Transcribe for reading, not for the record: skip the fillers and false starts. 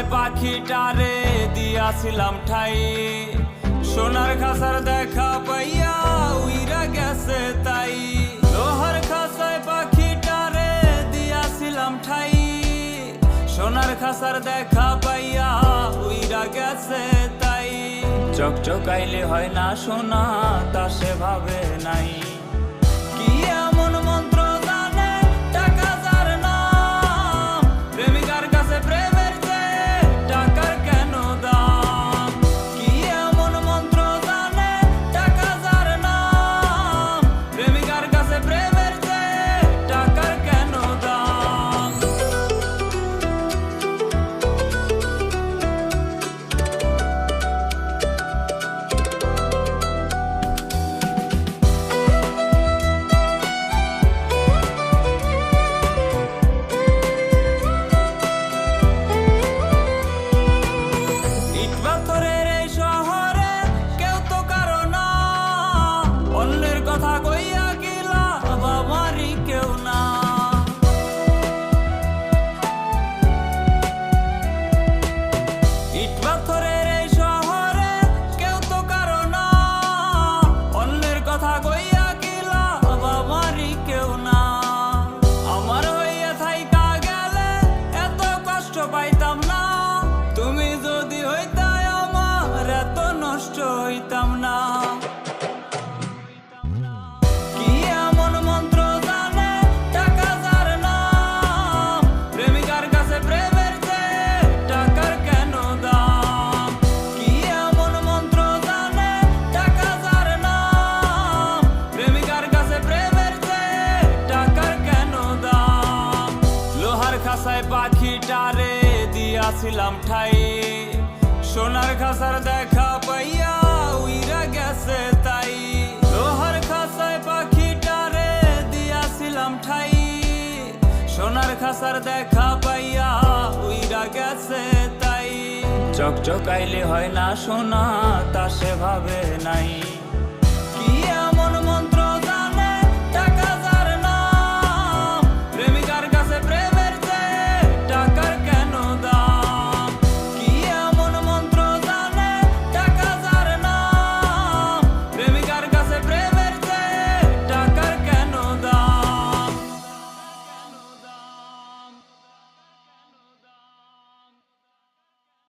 খাসায় পাখিটারে দিয়াছিলাম ঠাই, সোনার খাসার দেখা পাইয়া উইরা গেছে তাই। লোহার খাসায় পাখিটারে দিয়াছিলাম ঠাই, সোনার খাসার দেখা পাইয়া উইরা গেছে তাই। চকচকাইলে হয় না সোনা তা সে ভাবে নাই, কি এমন মন্ত্র জানে টাকা যার নাম, প্রেমিকার কাছে প্রেমের চেয়ে টাকার কেন দাম। কি এমন মন্ত্র জানে টাকা যার নাম, প্রেমিকার কাছে প্রেমের চেয়ে টাকার কেন দাম। কথা কইয়া গেলা বাবারই কেউ না, ইট পাথরের এই শহরে কেউ তো কারো না, অন্যের কথা কইয়া গেলা বাবারই কেউ না। আমার হইয়া থাইকা গেলে এত কষ্ট পাইতাম না, তুমি যদি হইতাই আমার এত নষ্ট হইতাম না। খাসায় পাখিটারে দিয়াছিলাম ঠাই, সোনার খাসার দেখা পাইয়া উইরা গেছে তাই। লোহার খাসায় পাখিটারে দিয়াছিলাম ঠাই, সোনার খাসার দেখা পাইয়া উইরা গেছে তাই। চকচকাইলে হয় না সোনা তা সে ভাবে নাই।